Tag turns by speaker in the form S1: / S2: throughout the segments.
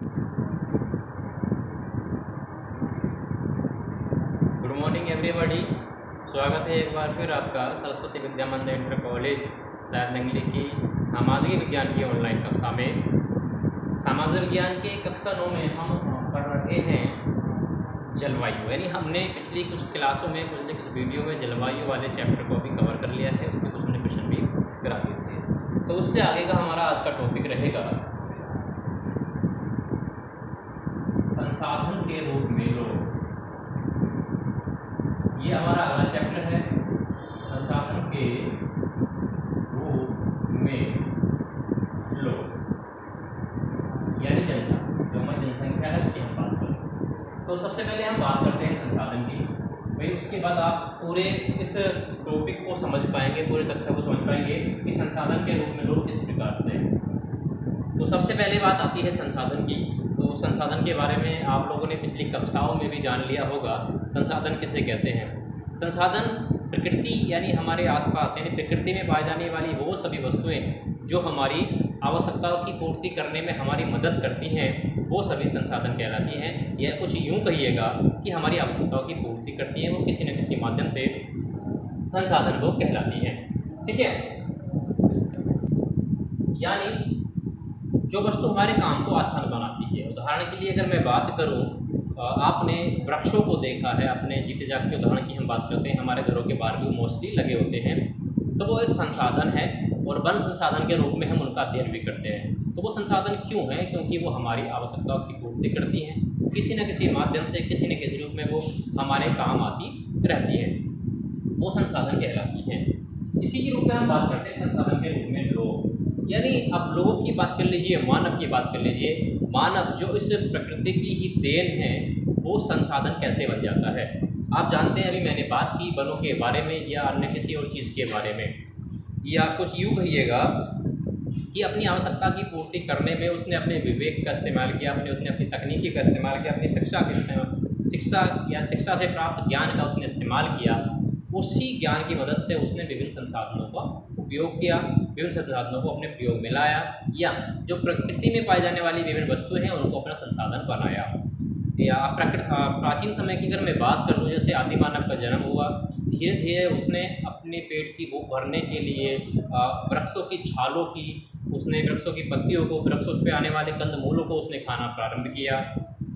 S1: Good morning everybody. स्वागत है एक बार फिर आपका सरस्वती विद्या मंदिर इंटर कॉलेज सैद नंगली की सामाजिक विज्ञान की ऑनलाइन कक्षा में। सामाजिक विज्ञान के कक्षा 9 में हम पढ़ रहे हैं जलवायु, यानी हमने पिछली कुछ क्लासों में कुछ वीडियो में जलवायु वाले चैप्टर को अभी कवर कर लिया है। उसमें कुछ हमने क्वेश्चन भी करा दिए थे। तो उससे आगे का हमारा आज का टॉपिक रहेगा संसाधन के रूप में लोग। ये हमारा अगला चैप्टर है, संसाधन के रूप में लोग यानी जनता, जो हमारी जनसंख्या है उसकी हम बात करें। तो सबसे पहले हम बात करते हैं संसाधन की। भाई उसके बाद आप पूरे इस टॉपिक को समझ पाएंगे, पूरे तथ्य को समझ पाएंगे कि संसाधन के रूप में लोग किस प्रकार से। तो सबसे पहले बात आती है संसाधन की। तो संसाधन के बारे में आप लोगों ने पिछली कक्षाओं में भी जान लिया होगा। संसाधन किसे कहते हैं? संसाधन प्रकृति यानी हमारे आसपास यानी प्रकृति में पाई जाने वाली वो सभी वस्तुएं जो हमारी आवश्यकताओं की पूर्ति करने में हमारी मदद करती हैं, वो सभी संसाधन कहलाती हैं। या कुछ यूँ कहिएगा कि हमारी आवश्यकताओं की पूर्ति करती हैं, वो किसी न किसी माध्यम से संसाधन वो कहलाती हैं। ठीक है, यानी जो वस्तु हमारे काम को आसान बनाती है। उदाहरण के लिए अगर मैं बात करूं, आपने वृक्षों को देखा है, अपने जीते जागते उदाहरण की हम बात करते हैं, हमारे घरों के बाहर भी मोस्टली लगे होते हैं। तो वो एक संसाधन है और वन संसाधन के रूप में हम उनका अध्ययन भी करते हैं। तो वो संसाधन क्यों है? क्योंकि वो हमारी आवश्यकताओं की पूर्ति करती हैं, किसी न किसी माध्यम से किसी न किसी रूप में वो हमारे काम आती रहती है, वो संसाधन कहलाती हैं। इसी के रूप में हम बात करते हैं संसाधन के रूप में लोग। यानी अब लोगों की बात कर लीजिए, मानव की बात कर लीजिए। मानव जो इस प्रकृति की ही देन है, वो संसाधन कैसे बन जाता है? आप जानते हैं, अभी मैंने बात की वनों के बारे में या अन्य किसी और चीज़ के बारे में, या कुछ यूँ कहिएगा कि अपनी आवश्यकता की पूर्ति करने में उसने अपने विवेक का इस्तेमाल किया, उसने अपनी तकनीकी का इस्तेमाल किया, अपनी शिक्षा से प्राप्त ज्ञान का उसने इस्तेमाल किया। उसी ज्ञान की मदद से उसने विभिन्न संसाधनों का उपयोग किया, विभिन्न संसाधनों को अपने प्रयोग में लाया, या जो प्रकृति में पाई जाने वाली विभिन्न वस्तुएं हैं उनको अपना संसाधन बनाया। या प्राचीन समय की अगर मैं बात करूँ, जैसे आदि मानव का जन्म हुआ, धीरे धीरे उसने अपने पेट की भूख भरने के लिए वृक्षों की छालों की, उसने वृक्षों की पत्तियों को, वृक्षों पर आने वाले कंदमूलों को उसने खाना प्रारंभ किया।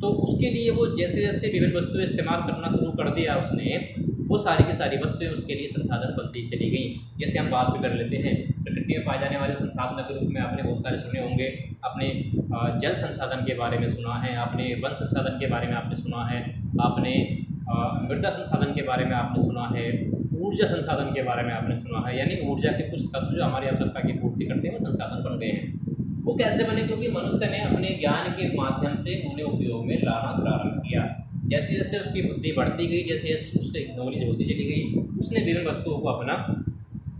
S1: तो उसके लिए वो जैसे जैसे विभिन्न वस्तुएं इस्तेमाल करना शुरू कर दिया उसने, वो सारी की सारी वस्तुएं उसके लिए संसाधन बनती चली गई। जैसे हम बात भी कर लेते हैं, प्रकृति में पाए जाने वाले संसाधनों के रूप में आपने बहुत सारे सुने होंगे। आपने जल संसाधन के बारे में सुना है, आपने वन संसाधन के बारे में आपने सुना है, आपने मृदा संसाधन के बारे में आपने सुना है, ऊर्जा संसाधन के बारे में आपने सुना है। यानी ऊर्जा के कुछ तत्व जो हमारी आवश्यकता की पूर्ति करते हैं वो संसाधन बन गए हैं। वो कैसे बने? क्योंकि मनुष्य ने अपने ज्ञान के माध्यम से उन्हें उपयोग में लाना प्रारंभ किया। जैसे जैसे उसकी बुद्धि बढ़ती गई, जैसे उससे नॉलेज होती चली गई, उसने विभिन्न वस्तुओं को अपना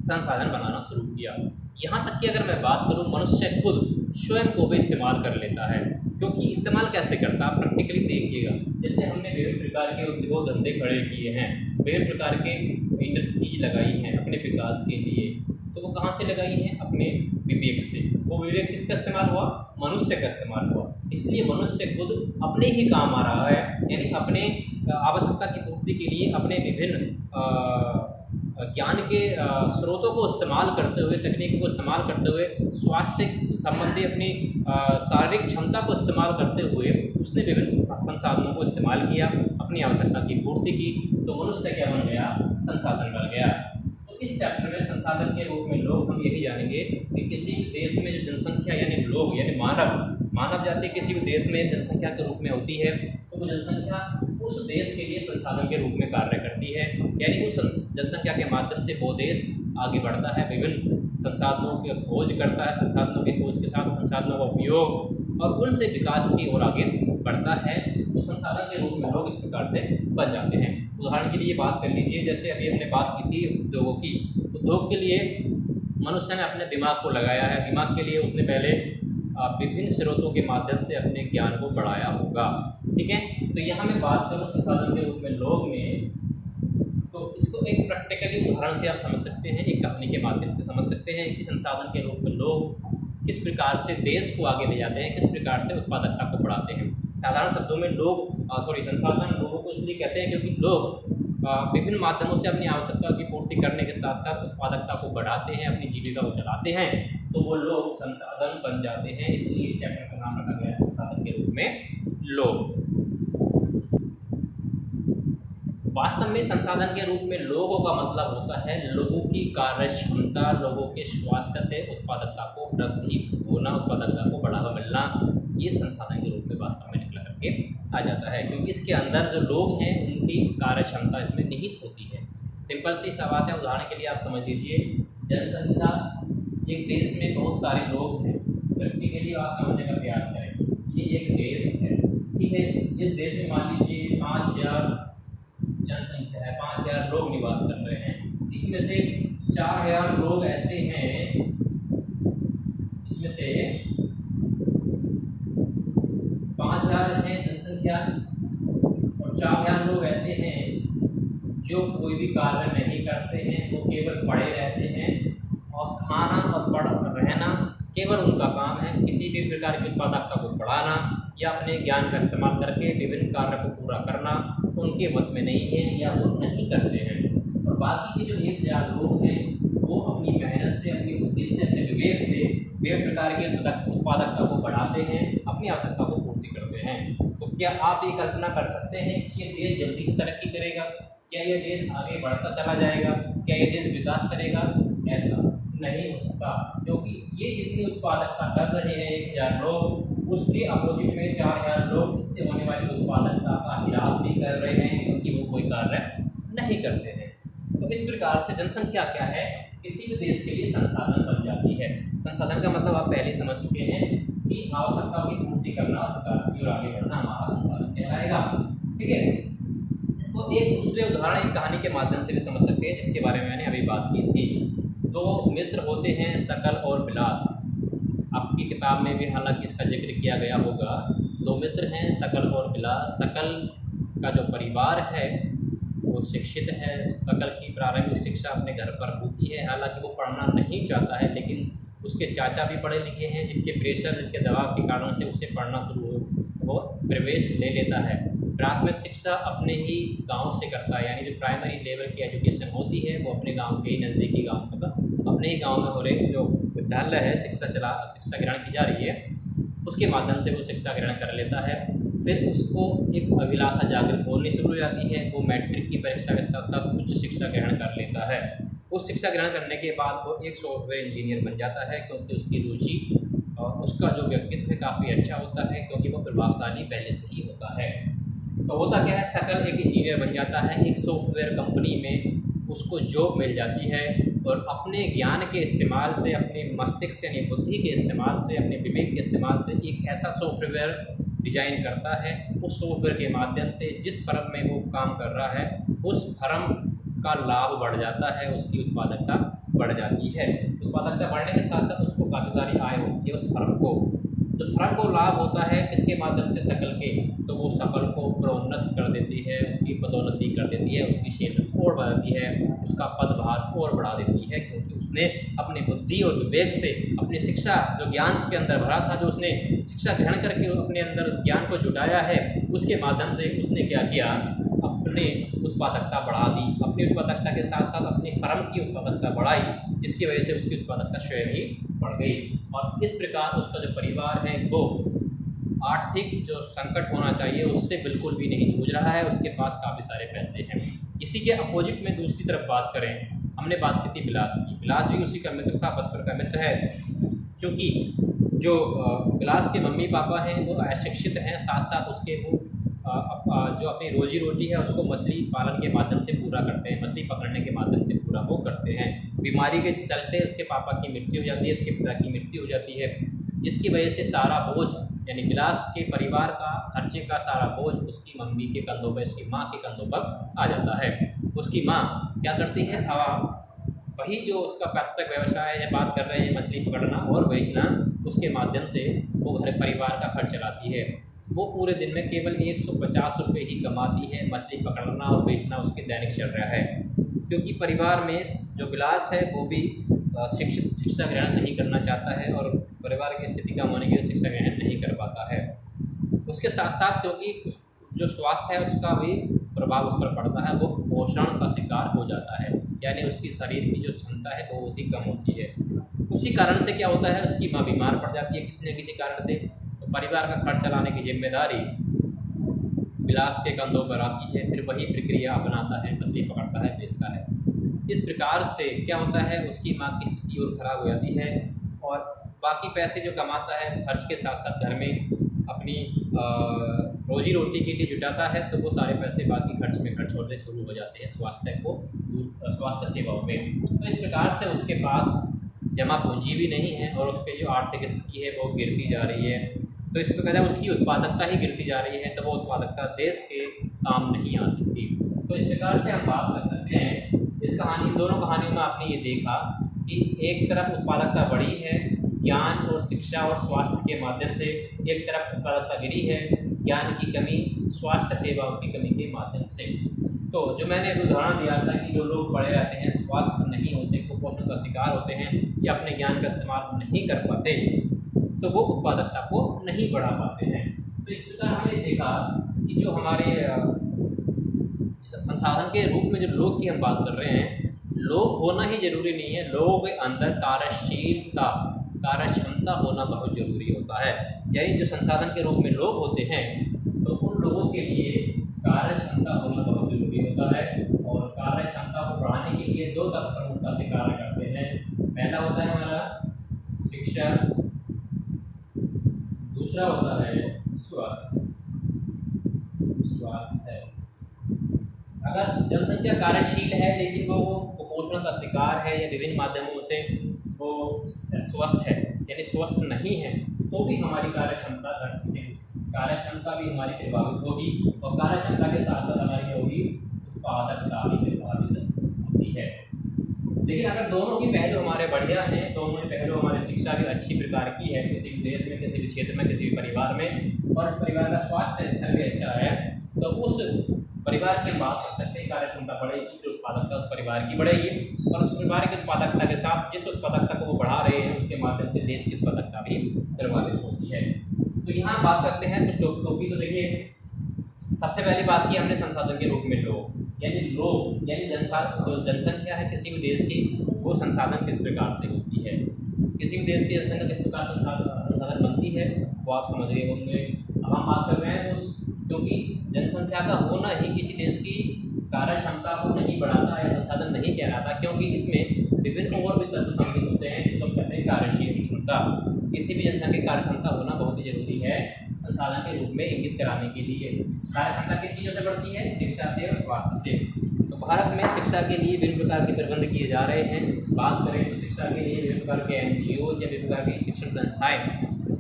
S1: संसाधन बनाना शुरू किया। यहाँ तक कि अगर मैं बात करूँ, मनुष्य खुद स्वयं को भी इस्तेमाल कर लेता है। क्योंकि इस्तेमाल कैसे करता है आप प्रैक्टिकली देखिएगा। जैसे हमने विभिन्न प्रकार के उद्योग धंधे खड़े किए हैं, विभिन्न प्रकार के इंडस्ट्रीज लगाई हैं अपने विकास के लिए, तो वो कहाँ से लगाई हैं? अपने विवेक से। वो विवेक किसका इस्तेमाल हुआ? मनुष्य का इस्तेमाल हुआ। इसलिए मनुष्य खुद अपने ही काम आ रहा है, यानी अपने आवश्यकता की पूर्ति के लिए अपने विभिन्न ज्ञान के स्रोतों को इस्तेमाल करते हुए, तकनीकी को इस्तेमाल करते हुए, स्वास्थ्य संबंधी अपनी शारीरिक क्षमता को इस्तेमाल करते हुए उसने विभिन्न संसाधनों को इस्तेमाल किया, अपनी आवश्यकता की पूर्ति की। तो मनुष्य क्या बन गया? संसाधन बन गया। तो इस चैप्टर में संसाधन के रूप में लोग हम यही जानेंगे कि किसी भी देश में जो जनसंख्या यानी लोग यानी मानव जाति किसी भी देश में जनसंख्या के रूप में होती है, तो वो जनसंख्या उस देश के लिए संसाधन के रूप में कार्य करती है। यानी उस जनसंख्या के माध्यम से वो देश आगे बढ़ता है, विभिन्न संसाधनों की खोज करता है, संसाधनों की खोज के साथ संसाधनों का उपयोग और उनसे विकास की ओर आगे बढ़ता है। तो संसाधन के रूप में लोग इस प्रकार से बन जाते हैं। उदाहरण के लिए बात कर लीजिए, जैसे अभी हमने बात की थी उद्योगों की। उद्योग के लिए मनुष्य ने अपने दिमाग को लगाया है। दिमाग के लिए उसने पहले विभिन्न स्रोतों के माध्यम से अपने ज्ञान को बढ़ाया होगा। ठीक है, तो यहाँ मैं बात करूँ संसाधन के रूप में लोग में, तो इसको एक प्रैक्टिकली उदाहरण से आप समझ सकते हैं, एक कहानी के माध्यम से समझ सकते हैं कि संसाधन के रूप में लोग किस प्रकार से देश को आगे ले जाते हैं, किस प्रकार से उत्पादकता को बढ़ाते हैं। साधारण शब्दों में संसाधन लोगों को इसलिए कहते हैं क्योंकि लोग विभिन्न माध्यमों से अपनी आवश्यकता की पूर्ति करने के साथ साथ उत्पादकता को बढ़ाते हैं, अपनी जीविका को चलाते हैं, तो वो लोग संसाधन बन जाते हैं। इसलिए चैप्टर का नाम रखा गया है संसाधन के रूप में लोग। वास्तव में संसाधन के रूप में लोगों का मतलब होता है लोगों की कार्य क्षमता, लोगों के स्वास्थ्य से उत्पादकता को वृद्धि होना, उत्पादकता को बढ़ावा मिलना, ये संसाधन के रूप में वास्तव में निकला करके आ जाता है, क्योंकि इसके अंदर जो लोग हैं उनकी कार्य क्षमता इसमें निहित होती है। सिंपल सी सा बात है, उदाहरण के लिए आप समझ लीजिए, जनसंख्या एक देश में बहुत सारे लोग हैं। व्यक्ति के लिए आप समझने का प्रयास करें, ये एक देश है, ठीक है। इस देश में मान लीजिए 5000 जनसंख्या है, 5000 लोग निवास कर रहे हैं। इसमें से 4000 लोग ऐसे हैं, इसमें से 5000 है जनसंख्या और 4000 लोग ऐसे हैं जो कोई भी कार्य नहीं करते हैं, वो केवल पड़े रहते हैं और खाना और रहना केवल उनका काम है। किसी भी प्रकार की उत्पादकता को बढ़ाना या अपने ज्ञान का इस्तेमाल करके विभिन्न कार्य को पूरा करना उनके बस में नहीं है या वो नहीं करते हैं। और बाकी के जो 1000 लोग हैं वो अपनी मेहनत से, अपनी बुद्धि से, अपने विवेक से विभिन्न प्रकार की उत्पादकता को बढ़ाते हैं, अपनी आवश्यकता को पूर्ति करते हैं। तो क्या आप ये कल्पना कर सकते हैं कि ये देश जल्दी से तरक्की करेगा? क्या ये देश आगे बढ़ता चला जाएगा? क्या ये देश विकास करेगा? ऐसा नहीं हो सकता, क्योंकि ये जितनी उत्पादकता कर रहे हैं 1000 लोग, उसके अपोजिट में 4000 लोग इससे होने वाली उत्पादकता का निराश भी कर रहे हैं, क्योंकि वो कोई कार्य नहीं करते हैं। तो इस प्रकार से जनसंख्या क्या है, किसी भी देश के लिए संसाधन बन जाती है। संसाधन का मतलब आप पहले समझ चुके हैं कि आवश्यकताओं की पूर्ति करना और विकास की ओर आगे बढ़ना हमारा संसाधन कहलाएगा, ठीक है। इसको एक दूसरे उदाहरण, एक कहानी के माध्यम से भी समझ सकते हैं, जिसके बारे में मैंने अभी बात की थी। दो मित्र होते हैं, शकल और बिलास। आपकी किताब में भी हालांकि इसका जिक्र किया गया होगा। दो मित्र हैं, शकल और बिलास। शकल का जो परिवार है वो शिक्षित है। शकल की प्रारंभिक शिक्षा अपने घर पर होती है, हालांकि वो पढ़ना नहीं चाहता है, लेकिन उसके चाचा भी पढ़े लिखे हैं, जिनके प्रेशर, जिनके दबाव के कारण से उसे पढ़ना वो प्रवेश ले लेता है। प्राथमिक शिक्षा अपने ही गांव से करता है, यानी जो प्राइमरी लेवल की एजुकेशन होती है वो अपने गांव के ही नज़दीकी गांव, मतलब अपने ही गांव में हो रहे जो विद्यालय है, शिक्षा ग्रहण की जा रही है, उसके माध्यम से वो शिक्षा ग्रहण कर लेता है। फिर उसको एक अभिलाषा जागृत होनी शुरू हो जाती है, वो मैट्रिक की परीक्षा के साथ साथ उच्च शिक्षा ग्रहण कर लेता है। उस शिक्षा ग्रहण करने के बाद वो एक सॉफ्टवेयर इंजीनियर बन जाता है, क्योंकि उसकी रुचि और उसका जो व्यक्तित्व है काफ़ी अच्छा होता है, क्योंकि वो प्रभावशाली पहले से ही होता है। तो होता क्या है, शकल एक इंजीनियर बन जाता है, एक सॉफ्टवेयर कंपनी में उसको जॉब मिल जाती है और अपने ज्ञान के इस्तेमाल से, अपने मस्तिष्क यानी बुद्धि के इस्तेमाल से, अपने विवेक के इस्तेमाल से एक ऐसा सॉफ्टवेयर डिजाइन करता है। उस सॉफ्टवेयर के माध्यम से जिस फर्म में वो काम कर रहा है उस फर्म का लाभ बढ़ जाता है, उसकी उत्पादकता बढ़ जाती है। उत्पादकता बढ़ने के साथ साथ उसको काफ़ी सारी आय होती है उस फर्म को। तो फर्म को लाभ होता है किसके माध्यम से, शकल के, तो वो शकल को प्रोन्नत कर देती है, उसकी पदोन्नति कर देती है, उसकी क्षेत्र और बढ़ाती है, उसका पदभार और बढ़ा देती है, क्योंकि उसने अपनी बुद्धि और विवेक से अपनी शिक्षा, जो ज्ञान उसके अंदर भरा था, जो उसने शिक्षा ग्रहण करके अपने अंदर ज्ञान को जुटाया है, उसके माध्यम से उसने क्या किया, अपनी उत्पादकता बढ़ा दी। अपनी उत्पादकता के साथ साथ अपनी फर्म की उत्पादकता बढ़ाई, जिसकी वजह से उसकी उत्पादकता स्वयं ही बढ़ गई। और इस प्रकार उसका जो परिवार है वो आर्थिक जो संकट होना चाहिए उससे बिल्कुल भी नहीं जूझ रहा है, उसके पास काफ़ी सारे पैसे हैं। इसी के अपोजिट में दूसरी तरफ बात करें, हमने बात की थी बिलास की। बिलास भी उसी का मित्र था, बचपन का मित्र है। क्योंकि जो बिलास के मम्मी पापा हैं वो अशिक्षित हैं, साथ साथ उसके वो जो अपनी रोजी रोटी है उसको मछली पालन के माध्यम से पूरा करते हैं, मछली पकड़ने के माध्यम से पूरा वो करते हैं। बीमारी के चलते उसके पापा की मृत्यु हो जाती है, उसके पिता की मृत्यु हो जाती है, जिसकी वजह से सारा बोझ, यानी बिलास के परिवार का खर्चे का सारा बोझ उसकी मम्मी के कंधों पर, उसकी माँ के कंधों पर आ जाता है। उसकी माँ क्या करती है, वही जो उसका प्राथमिक व्यवसाय है, बात कर रहे हैं मछली पकड़ना और बेचना, उसके माध्यम से वो घर परिवार का खर्च चलाती है। वो पूरे दिन में केवल 150 रुपये ही कमाती है। मछली पकड़ना और बेचना उसकी दैनिक चर्या है, क्योंकि परिवार में जो बिलास है वो भी शिक्षा ग्रहण नहीं करना चाहता है और परिवार की स्थिति कम होने की वजह से शिक्षा ग्रहण नहीं कर पाता है। उसके साथ साथ क्योंकि जो स्वास्थ्य है उसका भी प्रभाव उस पर पड़ता है, वो पोषण का शिकार हो जाता है, यानी उसकी शरीर की जो क्षमता है वो बहुत ही कम होती है। उसी कारण से क्या होता है, उसकी माँ बीमार पड़ जाती है किसी न किसी कारण से, तो परिवार का खर्च चलाने की जिम्मेदारी विलास के कंधों पर आती है, फिर वही प्रक्रिया अपनाता है, मछली पकड़ता है, बेचता है। इस प्रकार से क्या होता है, उसकी माँ की स्थिति और खराब हो जाती है और बाकी पैसे जो कमाता है खर्च के साथ साथ घर में अपनी रोजी रोटी के लिए जुटाता है, तो वो सारे पैसे बाकी खर्च में खर्च होने शुरू हो जाते हैं स्वास्थ्य सेवाओं में। तो इस प्रकार से उसके पास जमा पूंजी भी नहीं है और उस पर जो आर्थिक स्थिति है वो गिरती जा रही है। तो इस प्रकार जब उसकी उत्पादकता ही गिरती जा रही है तो वो उत्पादकता देश के काम नहीं आ सकती। तो इस प्रकार से हम बात कर सकते हैं इस कहानी, दोनों कहानियों में आपने ये देखा कि एक तरफ उत्पादकता बढ़ी है ज्ञान और शिक्षा और स्वास्थ्य के माध्यम से, एक तरफ उत्पादकता गिरी है ज्ञान की कमी, स्वास्थ्य सेवाओं की कमी के माध्यम से। तो जो मैंने अभी उदाहरण दिया था कि जो लोग पढ़े रहते हैं, स्वास्थ्य नहीं होते, कुपोषण का शिकार होते हैं या अपने ज्ञान का इस्तेमाल नहीं कर पाते, तो वो उत्पादकता को नहीं बढ़ा पाते हैं। तो इस प्रकार हमने देखा कि जो हमारे संसाधन के रूप में जो लोग की हम बात कर रहे हैं, लोग होना ही जरूरी नहीं है, लोगों के अंदर कार्यशीलता, कार्यक्षमता होना बहुत जरूरी होता है। यानी जो संसाधन के रूप में लोग होते हैं तो उन लोगों के लिए कार्यक्षमता होना बहुत जरूरी होता है। और कार्यक्षमता को बढ़ाने के लिए दो तत्व प्रमुखता से कार्य करते हैं। पहला होता है हमारा शिक्षा, दूसरा होता है स्वास्थ्य। अगर जनसंख्या कार्यशील है लेकिन वो कुपोषण का शिकार है या विभिन्न माध्यमों से वो स्वस्थ है यानी स्वस्थ नहीं है, तो भी हमारी कार्यक्षमता घटती है, कार्यक्षमता भी हमारी प्रभावित होगी और कार्यक्षमता के साथ साथ हमारी होगी उत्पादकता भी प्रभावित होती है। लेकिन अगर दोनों ही पहलू हमारे बढ़िया हैं, दोनों ही पहलू हमारी शिक्षा भी अच्छी प्रकार की है किसी भी देश में, किसी भी क्षेत्र में, किसी भी परिवार में, और उस परिवार का स्वास्थ्य स्तर भी अच्छा है, तो उस परिवार की बात कर सकते हैं कार्यक्षमता बढ़ेगी, जो उत्पादकता उस परिवार की बढ़ेगी और उस परिवार की उत्पादकता के साथ जिस उत्पादकता को वो बढ़ा रहे हैं उसके माध्यम से देश की उत्पादकता भी प्रभावित होती है। तो यहाँ बात करते हैं कुछ लोगों की। तो देखिए, सबसे पहली बात की हमने संसाधन के रूप में लोग यानी जनसंख्या है किसी भी देश की, वो संसाधन किस प्रकार से होती है, किसी भी देश की जनसंख्या किस प्रकार संसाधन बनती है वो आप समझ गए होंगे। अब हम बात कर रहे हैं क्योंकि जनसंख्या का होना ही किसी देश की कार्यक्षमता को नहीं बढ़ाता या संसाधन नहीं कहलाता, क्योंकि इसमें विभिन्न और भी तत्व शामिल होते हैं जिसको कहते हैं कार्यशील क्षमता। किसी भी जनसंख्या की कार्यक्षमता होना बहुत ही जरूरी है संसाधन के रूप में इंगित कराने के लिए। कार्यक्षमता किस चीज़ों से बढ़ती है, शिक्षा से और स्वास्थ्य से। तो भारत में शिक्षा के लिए विभिन्न प्रकार के प्रबंध किए जा रहे हैं। बात करें तो शिक्षा के लिए विभिन्न प्रकार के NGO या विभिन्न प्रकार की शिक्षण संस्थाएं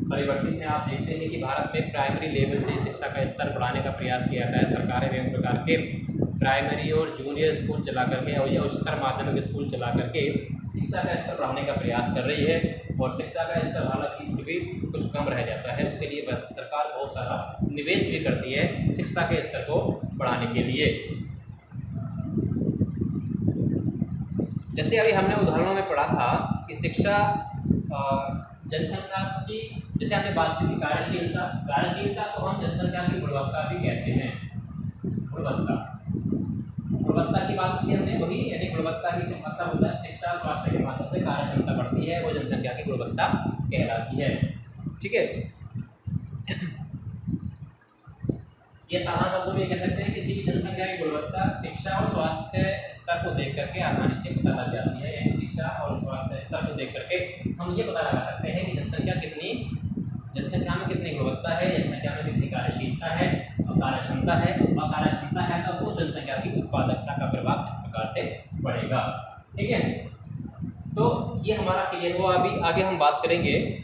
S1: परिवर्तित हैं। आप देखते हैं कि भारत में प्राइमरी लेवल से शिक्षा का स्तर बढ़ाने का प्रयास किया जाता है। सरकारें विभिन्न प्रकार के प्राइमरी और जूनियर स्कूल चला करके और उच्चतर माध्यमिक स्कूल चला करके शिक्षा का स्तर बढ़ाने का प्रयास कर रही है। और शिक्षा का स्तर हालांकि भी कुछ कम रह जाता है, उसके लिए सरकार बहुत सारा निवेश भी करती है शिक्षा के स्तर को बढ़ाने के लिए। जैसे अभी हमने उदाहरणों में पढ़ा था कि शिक्षा जनसंख्या की, जैसे हमने बात की थी कार्यशीलता को हम जनसंख्या की गुणवत्ता भी कहते हैं। गुणवत्ता की बात की हमने, वही यानी गुणवत्ता की मतलब होता है शिक्षा स्वास्थ्य के माध्यम से कार्यक्षमता बढ़ती है, वो जनसंख्या की गुणवत्ता कहलाती है। ठीक है, ये साधारण शब्दों में कह सकते हैं किसी भी जनसंख्या की गुणवत्ता शिक्षा और स्वास्थ्य स्तर को देख करके आसानी से पता लग जाती है। यानी शिक्षा और स्वास्थ्य स्तर को देख करके हम ये पता लगा सकते हैं कि जनसंख्या में कितनी गुणवत्ता है, जनसंख्या में कितनी कार्यशीलता है और कार्यक्षमता है। और कार्यक्षमता है तो वो जनसंख्या की उत्पादकता का प्रभाव किस प्रकार से बढ़ेगा। ठीक है, तो ये हमारा क्लियर हुआ। अभी आगे हम बात करेंगे।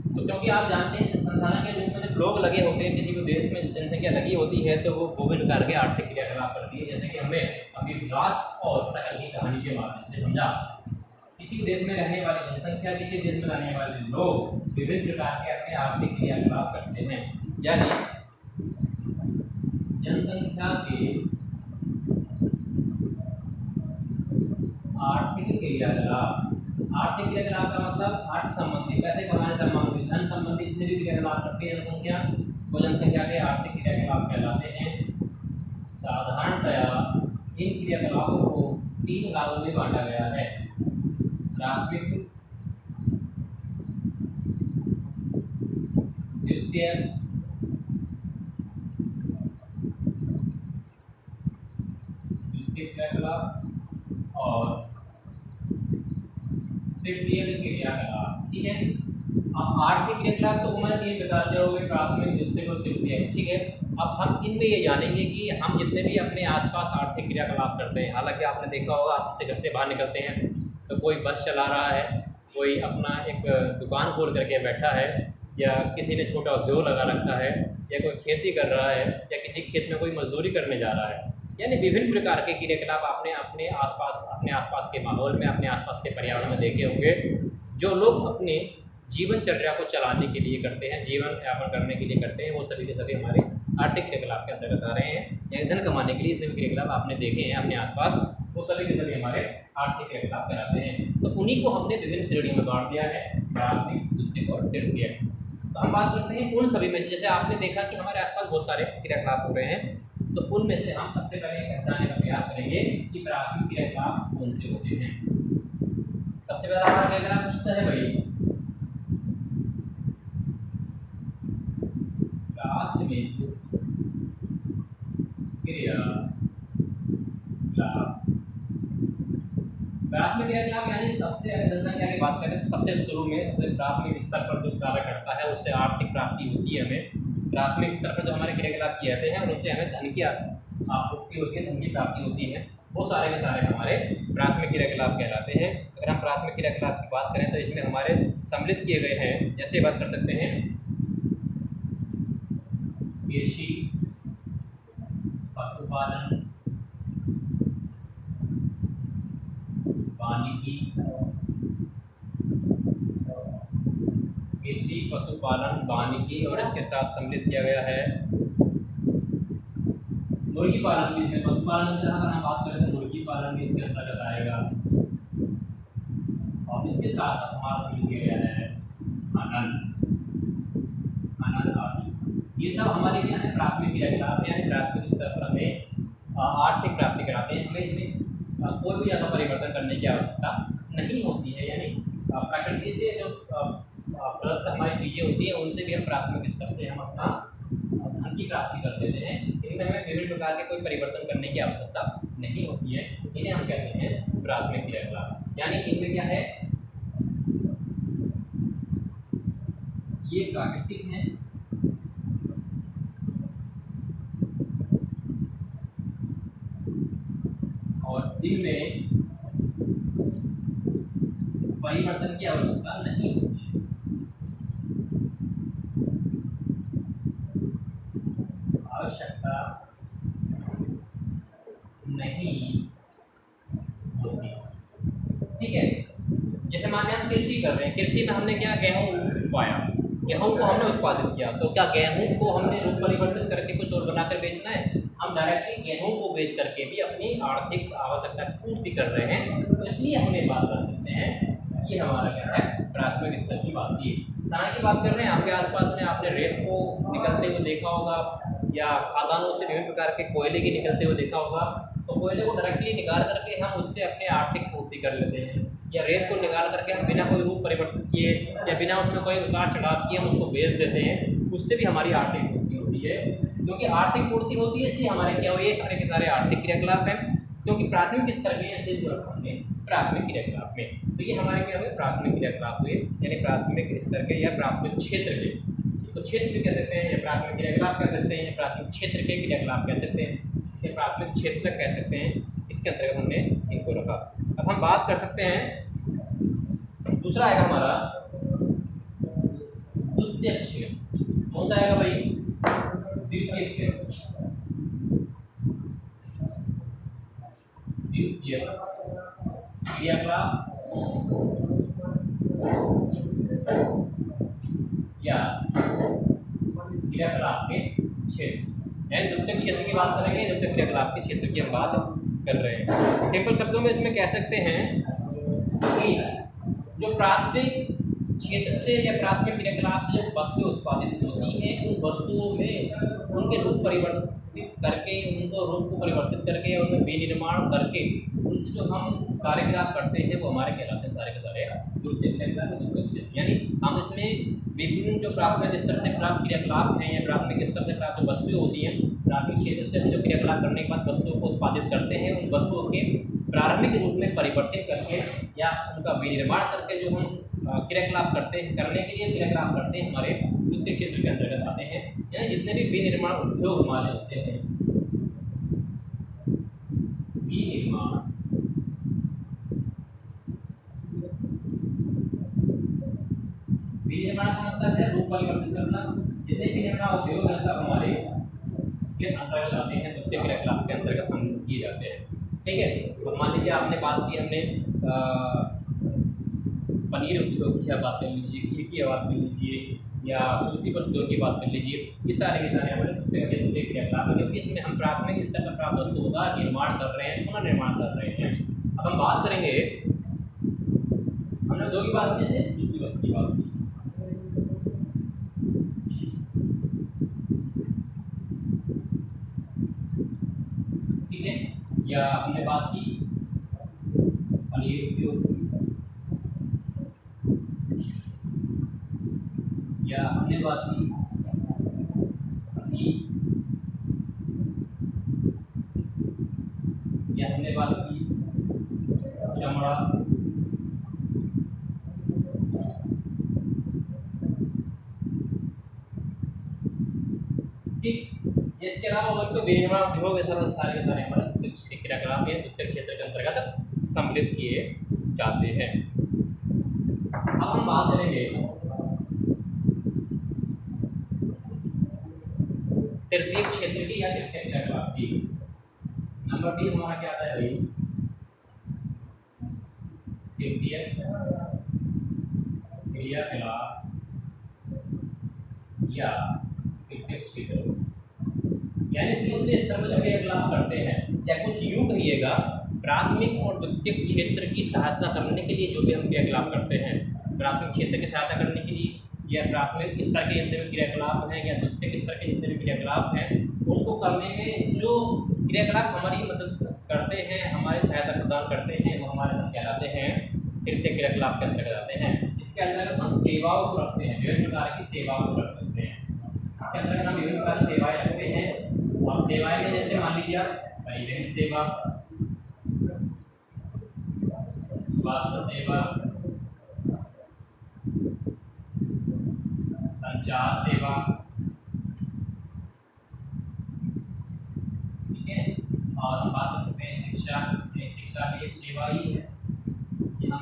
S1: तो क्योंकि आप जानते हैं संसाधन के रूप में जब लोग लगे होते हैं, किसी भी देश में जनसंख्या लगी होती है तो वो विभिन्न प्रकार के आर्थिक क्रियाकलाप करती है। जैसे कि हमने अभी विलास और सकल की कहानी के माध्यम से समझा, किसी भी देश में रहने वाली जनसंख्या, किसी देश में रहने वाले लोग विभिन्न प्रकार के अपने आर्थिक क्रियाकलाप करते हैं। यानी जनसंख्या के आर्थिक क्रियाकलाप का मतलब मतलब अर्थ संबंधी, पैसे कमाने संबंधी, धन संबंधी जितने भी क्रियाकलाप करते हैं जनसंख्या, वो जनसंख्या के आर्थिक क्रियाकलाप कहलाते हैं। साधारणतया इन क्रियाकलापों को 3 भागों में बांटा गया है। प्राथमिक, द्वितीय क्रियाकलाप और तृतीय क्रियाकलाप। ठीक है, अब आर्थिक क्रियाकलाप तो मैंने 3 बताते हो गए, प्राथमिक, द्वितीय और तृतीय। ठीक है, अब हम इनमें ये जानेंगे कि हम जितने भी अपने आसपास आर्थिक क्रियाकलाप करते हैं, हालांकि आपने देखा होगा आप जैसे घर से बाहर निकलते हैं तो कोई बस चला रहा है, कोई अपना एक दुकान खोल करके बैठा है, या किसी ने छोटा उद्योग लगा रखा है, या कोई खेती कर रहा है, या किसी खेत में कोई मजदूरी करने जा रहा है। यानी विभिन्न प्रकार के क्रियाकलाप आपने अपने आसपास के माहौल में, अपने आसपास के पर्यावरण में देखे होंगे, जो लोग अपने जीवनचर्या को चलाने के लिए करते हैं, जीवन यापन करने के लिए करते हैं, वो सभी के सभी हमारे आर्थिक क्रियाकलाप के अंतर्गत आ रहे हैं। यानी धन कमाने के लिए जितने भी क्रियाकलाप आपने देखे हैं अपने आसपास, वो सभी के सभी हमारे आर्थिक क्रियाकलाप कहलाते हैं। तो उन्हीं को हमने विभिन्न श्रेणियों में बांट दिया है, प्राथमिक, द्वितीय और तृतीय। तो हम बात करते हैं उन सभी में, जैसे आपने देखा कि हमारे आसपास बहुत सारे क्रियाकलाप हो रहे हैं, तो उनमें से हम सबसे पहले पहचानने का प्रयास करेंगे कि प्राथमिक क्रियाकलाप कौन से होते हैं। सबसे पहला हमारा क्रियाकलाप कौन सा है भाई? प्राथमिक क्रियाकलाप। प्राथमिक क्रियाकलाप यानी सबसे, अगर जनसंख्या की बात करें तो सबसे शुरू में प्राथमिक स्तर पर जो कार्य करता है उससे आर्थिक प्राप्ति होती है हमें। प्राथमिक स्तर पर जो हमारे क्रियाकलाप किए जाते हैं और उनसे हमें धन की आपूर्ति होती है, धन की प्राप्ति होती है, वो सारे के सारे हमारे प्राथमिक क्रियाकलाप कहलाते हैं। अगर हम प्राथमिक क्रियाकलाप की बात करें तो इसमें हमारे सम्मिलित किए गए हैं, जैसे बात कर सकते हैं कृषि, पशुपालन, वानिकी, कृषि, पशुपालन, वानिकी, और इसके साथ सम्मिलित किया गया है मुर्गी पालन भी। इसमें पशुपालन की अगर हम बात करें तो मुर्गी पालन भी इसके अंतर्गत आएगा, और इसके साथ हमारा सम्मिलित किया गया है अनंत आदि। ये सब हमारे क्या है? प्राथमिक क्रियाकलाप, यानी प्राथमिक स्तर पर हमें आर्थिक प्राप्ति कराते हैं। हमें इसमें कोई भी ज़्यादा परिवर्तन करने की आवश्यकता नहीं होती है, यानी प्रकृति से जो प्रदत्त हमारी चीज़ें होती हैं उनसे भी हम प्राथमिक स्तर से हम अपना धन की प्राप्ति कर देते हैं। इनमें हमें विभिन्न प्रकार के कोई परिवर्तन करने की आवश्यकता नहीं होती है, इन्हें हम कहते हैं प्राथमिक क्रियाकलाप। यानी इनमें क्या है? ये प्राकृतिक है, और इनमें परिवर्तन की आवश्यकता नहीं होती है। आवश्यकता नहीं होती। ठीक है, जैसे मान लिया हम कृषि कर रहे हैं, कृषि में हमने क्या गेहूं उगाया, गेहूं को हमने उत्पादित किया, तो क्या गेहूं को हमने रूप परिवर्तन करके कुछ और बनाकर बेचना है? हम डायरेक्टली गेहूं को बेच करके भी अपनी आर्थिक आवश्यकता की पूर्ति कर रहे हैं, तो इसलिए हम ये बात कर सकते हैं ये हमारा क्या है? प्राथमिक स्तर की बात की। कहाँ की बात कर रहे हैं? आपके आसपास में आपने रेत को निकलते हुए देखा होगा, या खदानों से विभिन्न प्रकार के कोयले के निकलते हुए देखा होगा। तो कोयले को डायरेक्टली निकाल करके हम उससे अपने आर्थिक पूर्ति कर लेते हैं, या रेत को निकाल करके हम बिना कोई रूप परिवर्तन किए या बिना उसमें कोई उतार चढ़ाव किए हम उसको बेच देते हैं, उससे भी हमारी आर्थिक पूर्ति होती है। क्योंकि आर्थिक पूर्ति होती है इसलिए हमारे क्या हुए? सारे के सारे आर्थिक क्रियाकलाप हैं, क्योंकि प्राथमिक स्तर में ऐसे जो हमने प्राथमिक क्रियाकलाप में, तो ये हमारे क्या हुए? प्राथमिक क्रियाकलाप हुए, यानी प्राथमिक स्तर के या प्राथमिक क्षेत्र के। तो क्षेत्र भी कह सकते हैं, या प्राथमिक क्रियाकलाप कह सकते हैं, या प्राथमिक क्षेत्र के क्रियाकलाप कह सकते हैं, या प्राथमिक क्षेत्र कह सकते हैं। इसके अंतर्गत हमने इनको रखा। अब हम बात कर सकते हैं, दूसरा आएगा हमारा द्वितीय क्षेत्र। कौन सा आएगा भाई? द्वितीय क्षेत्र। द्वितीय क्रियाकलाप या क्रियाकलाप के क्षेत्र, यानी द्वितीय क्षेत्र की बात करेंगे, द्वितीय क्रियाकलाप के क्षेत्र की हम बात कर रहे हैं। सिंपल शब्दों में इसमें कह सकते हैं कि जो प्राथमिक क्षेत्र से या प्राथमिक क्रियाकलाप से जो वस्तुएं उत्पादित होती हैं उन वस्तुओं में उनके रूप परिवर्तित करके, उनको रूप को परिवर्तित करके, उनमें विनिर्माण करके उनसे जो हम कार्यकलाप करते हैं वो हमारे कहलाते हैं सारे के सारे द्वितीयक क्षेत्र। यानी हम इसमें विभिन्न जो प्राथमिक स्तर से प्राप्त क्रियाकलाप हैं या प्राथमिक स्तर से प्राप्त जो वस्तुएं होती हैं, प्राथमिक क्षेत्र से हम जो क्रियाकलाप करने के बाद वस्तुओं को उत्पादित करते हैं, उन वस्तुओं के प्रारंभिक रूप में परिवर्तित करके या उनका विनिर्माण करके जो हम क्रियाकलाप करते हैं, करने के लिए क्रियाकलाप करते हैं, हमारे द्वितीय क्षेत्र के अंतर्गत आते हैं। यानी जितने भी विनिर्माण उद्योग हमारे होते हैं, विनिर्माण का मतलब है रूप परिवर्तित करना। जितने भी निर्माण उद्योग है सब हमारे इसके अंतर्गत आते हैं, द्वितीय क्रियाकलाप के अंतर्गत सम्मिलित किए जाते हैं। ठीक है, तो मान लीजिए आपने बात की, हमने पनीर उद्योग की बात कर लीजिए, घी की बात कर लीजिए, या सूती उद्योग की बात कर लीजिए, ये सारे के सारे हमारे द्वितीय क्रियाकलाप है, क्योंकि इसमें हम प्राथमिक स्तर पर प्राप्त वस्तुओं का निर्माण कर रहे हैं, पुनर्निर्माण कर रहे हैं। अब हम बात करेंगे, हमने दो की बात की, जैसे द्वितीय वस्तु की बात की, ठीक है, या हमने बात की पनीर उद्योग की, या हमने बात की घी, या हमने बात की चमड़ा, ठीक। इसके अलावा और कोई विनिर्माण उद्योग ऐसा सारे के सारे हमारे द्वितीय क्रियाकलाप या द्वितीय क्षेत्र के अंतर्गत सम्मिलित किए जाते हैं। अब हम बात करेंगे तृतीय क्षेत्र की या तृतीय क्रियाकलाप की। नंबर 3 हमारा क्या आता है भाई? तृतीय क्रियाकलाप या तृतीय क्षेत्र, यानी तीसरे स्तर पर जो क्रियाकलाप करते हैं, या कुछ यूं कहिएगा, प्राथमिक और द्वितीय क्षेत्र की सहायता करने के लिए जो भी हम क्रियाकलाप करते हैं, प्राथमिक क्षेत्र की सहायता करने के लिए या प्राथमिक स्तर के जितने भी क्रियाकलाप हैं या द्वितीय स्तर के जितने भी क्रियाकलाप हैं, उनको करने में जो क्रियाकलाप हमारी मदद करते हैं, हमारी सहायता प्रदान करते हैं, वो हमारे साथ कहलाते हैं तृतीय क्रियाकलाप के अंतर्गत आते हैं। इसके अंतर्गत हम सेवाओं को रखते हैं, विभिन्न प्रकार की सेवाओं को रख सकते हैं। इसके अंतर्गत हम विभिन्न प्रकार की सेवाएं रखते हैं, और सेवाएं में जैसे मान लीजिए परिवहन सेवा, स्वास्थ्य सेवा, संचार सेवा, ठीक है, और हम बात कर सकते हैं शिक्षा, शिक्षा भी एक सेवा ही है। हम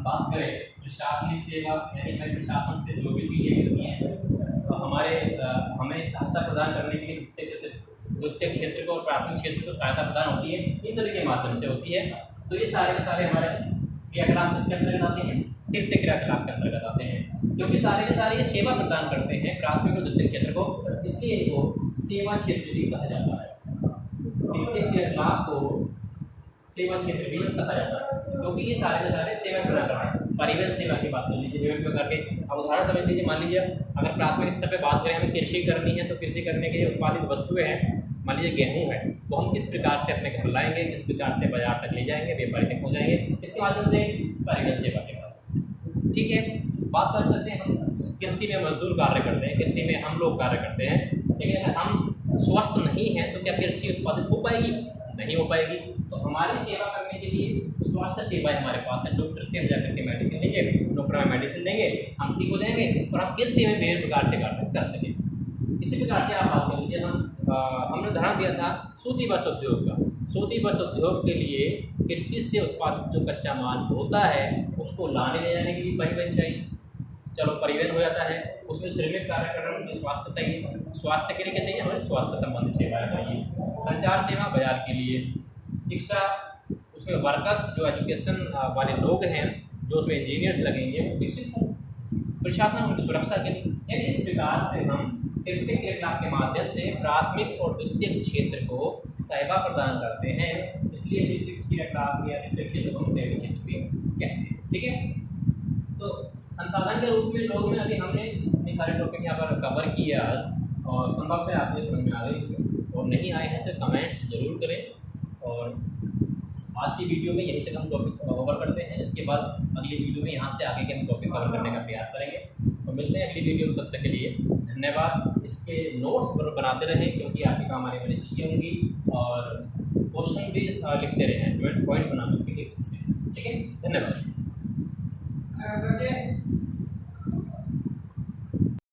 S1: बात करें प्रशासनिक सेवा, यानी हमें प्रशासन से जो भी चीज़ें मिलती हैं तो हमें सहायता प्रदान करने के लिए द्वितीय क्षेत्र को और प्राथमिक क्षेत्र को सहायता प्रदान होती है, इन सभी के माध्यम से होती है। तो ये सारे के सारे हमारे क्रियाकलाप किसके अंतर्गत आते हैं? तृतीय क्रियाकलाप के अंतर्गत आते हैं, क्योंकि सारे के सारे ये सेवा प्रदान करते हैं प्राथमिक और द्वितीय क्षेत्र को, इसलिए इनको सेवा क्षेत्र भी कहा जाता है। तृतीय क्रियाकलाप को सेवा क्षेत्र भी कहा जाता है, क्योंकि ये सारे के सारे सेवा प्रदान करते हैं। परिवहन सेवा की बात कर लीजिए, विभिन्न प्रकार के, अब उदाहरण समझ लीजिए, मान लीजिए अगर प्राथमिक स्तर पे बात करें, हमें कृषि करनी है, तो कृषि करने के लिए उत्पादित वस्तुएं हैं, मान लीजिए गेहूं है, तो हम किस प्रकार से अपने घर लाएंगे, किस प्रकार से बाजार तक ले जाएंगे, व्यापारी तक पहुँचाएंगे, इसके माध्यम से परिवहन सेवा के बाद। ठीक है, बात कर सकते हैं हम कृषि में मजदूर कार्य करते हैं, कृषि में हम लोग कार्य करते हैं, लेकिन अगर हम स्वस्थ नहीं हैं तो क्या कृषि उत्पादित हो पाएगी? नहीं हो पाएगी। तो हमारी सेवा करने के लिए स्वास्थ्य सेवाएं हमारे पास है, डॉक्टर से हम जाकर के मेडिसिन लेंगे, डॉक्टर हमें मेडिसिन देंगे, हम ठीक हो जाएंगे और हम कृषि में विभिन्न प्रकार से कार्य कर सकें। इसी प्रकार से आप बात कर लीजिए, हमने उदाहरण दिया था सूती वस्त्र उद्योग का। सूती वस्त्र उद्योग के लिए कृषि से उत्पादित जो कच्चा माल होता है उसको लाने ले जाने के लिए परिवहन चाहिए। चलो परिवहन हो जाता है, उसमें श्रमिक कार्य कर रहे हैं, उनकी स्वास्थ्य चाहिए, स्वास्थ्य के लिए क्या चाहिए? हमें स्वास्थ्य संबंधी सेवाएं चाहिए। संचार सेवा बाजार के लिए, शिक्षा उसमें वर्कर्स जो एजुकेशन वाले लोग हैं, जो उसमें इंजीनियर्स लगेंगे, वो शिक्षित हों। प्रशासन उनकी सुरक्षा के लिए। यानी इस प्रकार से हम तृतीय क्रियाकलाप के माध्यम से प्राथमिक और द्वितीय क्षेत्र को सेवा प्रदान करते हैं, इसलिए तृतीय क्रियाकलाप या तृतीय क्षेत्र को हम सेवा क्षेत्र भी कहते हैं। ठीक है, तो संसाधन के रूप में लोग में अभी हमने इतने सारे टॉपिक यहाँ पर कवर किए आज, और संभव है आपको समझ में आ गई, और नहीं आए हैं तो कमेंट्स जरूर करें। और आज की वीडियो में यही तक हम टॉपिक कवर करते हैं, इसके बाद अगली वीडियो में यहाँ से आगे के हम टॉपिक कवर करने का प्रयास करेंगे। तो मिलते हैं अगली वीडियो में, तब तक के लिए धन्यवाद। इसके नोट्स बनाते रहें क्योंकि आपके काम आने वाली चीज़ें होंगी, और क्वेश्चन भी लिखते रहें, पॉइंट बना के लिख सकते हैं। ठीक है, धन्यवाद।